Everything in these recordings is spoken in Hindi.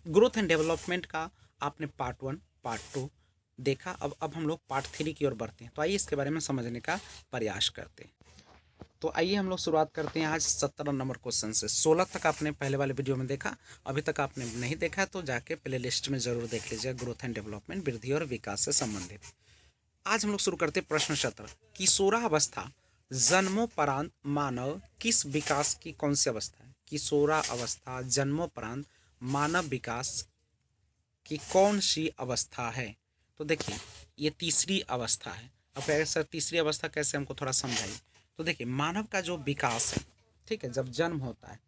ग्रोथ एंड डेवलपमेंट का आपने पार्ट 1 पार्ट 2 देखा। अब हम लोग पार्ट 3 की ओर बढ़ते हैं। तो आइए इसके बारे में समझने का प्रयास करते हैं। तो आइए हम लोग शुरुआत करते हैं आज 17 नंबर क्वेश्चन से। 16 तक आपने पहले वाले वीडियो में देखा, अभी तक आपने नहीं देखा है तो जाके प्ले लिस्ट में ज़रूर देख लीजिए, ग्रोथ एंड डेवलपमेंट, वृद्धि और विकास से संबंधित। आज हम लोग शुरू करते हैं प्रश्न 17। किशोरावस्था जन्मोपरांत मानव किस विकास की कौन सी अवस्था है? किशोरावस्था जन्मोपरांत मानव विकास की कौन सी अवस्था है? तो देखिए ये तीसरी अवस्था है। अब कहें सर तीसरी अवस्था कैसे, हमको थोड़ा समझाइए। तो देखिए मानव का जो विकास है, ठीक है, जब जन्म होता है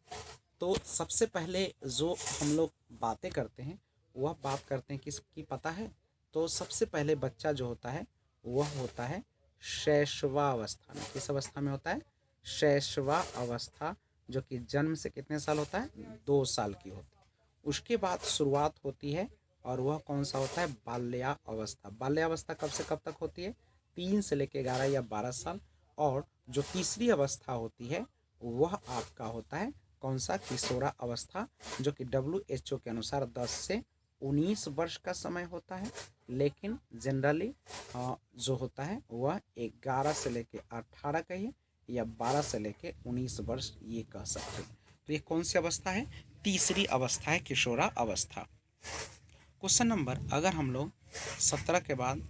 तो सबसे पहले जो हम लोग बातें करते हैं वह बात करते हैं किसकी पता है? तो सबसे पहले बच्चा जो होता है वह होता है शैशवावस्था में। किस अवस्था में होता है? शैशवा अवस्था, जो कि जन्म से कितने साल होता है? 2 साल की होती है। उसके बाद शुरुआत होती है और वह कौन सा होता है? बाल्यावस्था। बाल्यावस्था कब से कब तक होती है? 3 से लेकर 11 या 12 साल। और जो तीसरी अवस्था होती है वह आपका होता है कौन सा? किशोरा अवस्था, जो कि WHO के अनुसार 10 से 19 वर्ष का समय होता है। लेकिन जनरली जो होता है वह 11 से लेके 18 कहिए या 12 से लेके 19 वर्ष ये कह सकते हैं। तो ये कौन सी अवस्था है? तीसरी अवस्था है किशोरा अवस्था। क्वेश्चन नंबर अगर हम लोग 17 के बाद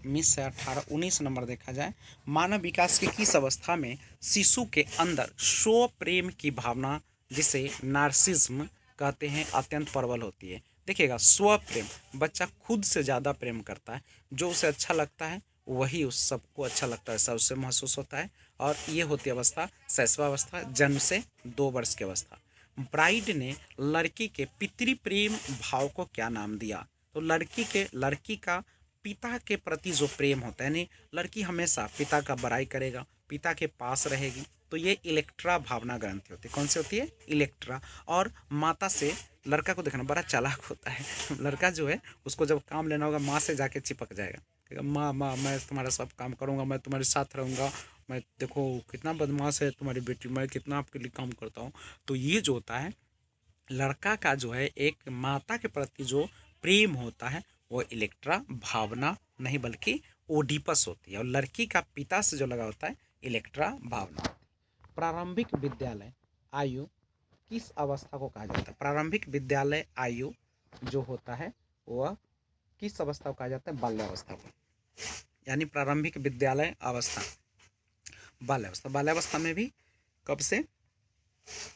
19 से 18 19 नंबर देखा जाए, मानव विकास की किस अवस्था में शिशु के अंदर स्व प्रेम की भावना, जिसे नार्सिज्म कहते हैं, अत्यंत प्रबल होती है? देखिएगा स्व प्रेम, बच्चा खुद से ज़्यादा प्रेम करता है, जो उसे अच्छा लगता है वही उस सबको अच्छा लगता है, ऐसा उससे महसूस होता है। और ये होती अवस्था शैशवावस्था, जन्म से 2 वर्ष की अवस्था। ब्राइड ने लड़की के पितृ प्रेम भाव को क्या नाम दिया? तो लड़की का पिता के प्रति जो प्रेम होता है, यानी लड़की हमेशा पिता का बड़ाई करेगा, पिता के पास रहेगी, तो ये इलेक्ट्रा भावना ग्रंथि होती है। कौन सी होती है? इलेक्ट्रा। और माता से लड़का को देखना बड़ा चालाक होता है। लड़का जो है उसको जब काम लेना होगा माँ से जाके चिपक जाएगा, कहेगा माँ माँ मैं तुम्हारा सब काम करूँगा, मैं तुम्हारे साथ रहूँगा, मैं देखो कितना बदमाश है तुम्हारी बेटी, मैं कितना आपके लिए काम करता हूँ। तो ये जो होता है लड़का का जो है एक माता के प्रति जो प्रेम होता है वो इलेक्ट्रा भावना नहीं बल्कि ओडिपस होती है। और लड़की का पिता से जो लगा होता है इलेक्ट्रा भावना होती है। प्रारंभिक विद्यालय आयु किस अवस्था को कहा जाता है? प्रारंभिक विद्यालय आयु जो होता है वह किस अवस्था को कहा जाता है? बाल्यावस्था को। यानी प्रारंभिक विद्यालय अवस्था बाल्यावस्था। बाल्यावस्था में भी कब से?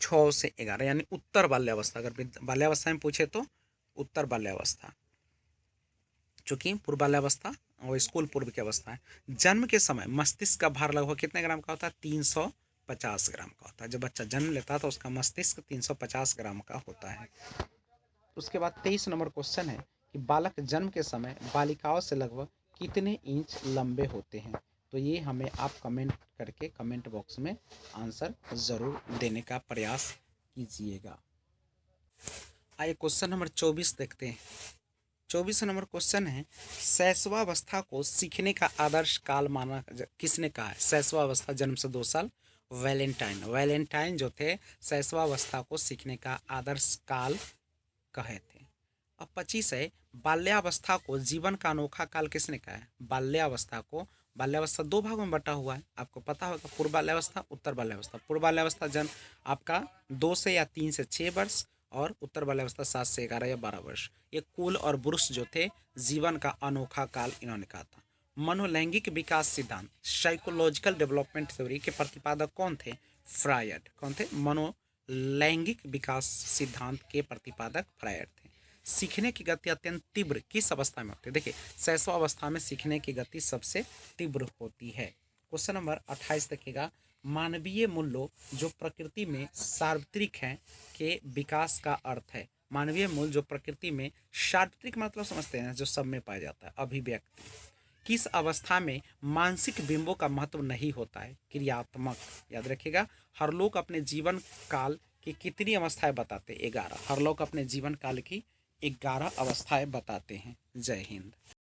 6 से 11, यानी उत्तर बाल्यावस्था। अगर बाल्यावस्था में पूछे तो उत्तर बाल्यावस्था, चूंकि पूर्व बाल्यावस्था और स्कूल पूर्व की अवस्था है। जन्म के समय मस्तिष्क का भार लगभग कितने ग्राम का होता है? 350 ग्राम का होता है। जब बच्चा जन्म लेता है तो उसका मस्तिष्क 350 ग्राम का होता है। उसके बाद 23 नंबर क्वेश्चन है कि बालक जन्म के समय बालिकाओं से लगभग कितने इंच लंबे होते हैं? तो ये हमें आप कमेंट करके कमेंट बॉक्स में आंसर ज़रूर देने का प्रयास कीजिएगा। आइए क्वेश्चन नंबर 24 देखते हैं। 24 नंबर क्वेश्चन है, शैशवावस्था को सीखने का आदर्श काल माना किसने कहा है? शैशवावस्था जन्म से 2 साल। वैलेंटाइन जो थे शैशवावस्था को सीखने का आदर्श काल कहे थे। अब 25 है, बाल्यावस्था को जीवन का अनोखा काल किसने कहा है? बाल्यावस्था 2 भागों में बटा हुआ है, आपको पता होगा, पूर्व बाल्यावस्था उत्तर बाल्यावस्था। पूर्व बाल्यावस्था जन्म आपका 2 से या 3 से 6 वर्ष और उत्तर बाल्यावस्था 7 से 11 या 12 वर्ष। ये कुल और ब्रुश जो थे जीवन का अनोखा काल इन्होंने कहा था। मनोलैंगिक विकास सिद्धांत साइकोलॉजिकल डेवलपमेंट थ्योरी के प्रतिपादक कौन थे? फ्रायड। कौन थे? मनोलैंगिक विकास सिद्धांत के प्रतिपादक फ्रायड थे। सीखने की गति अत्यंत तीव्र किस अवस्था में होती है? देखिए शैशवावस्था में सीखने की गति सबसे तीव्र होती है। क्वेश्चन नंबर 28 देखिएगा, मानवीय मूल्यों जो प्रकृति में सार्वत्रिक हैं के विकास का अर्थ है। मानवीय मूल्य जो प्रकृति में सार्वत्रिक मतलब समझते हैं जो सब में पाया जाता है, अभिव्यक्ति। किस अवस्था में मानसिक बिंबों का महत्व नहीं होता है? क्रियात्मक। याद रखिएगा, हर लोग अपने जीवन काल की कितनी अवस्थाएं बताते हैं? 11। हर लोग अपने जीवन काल की 11 अवस्थाएं बताते हैं। जय हिंद।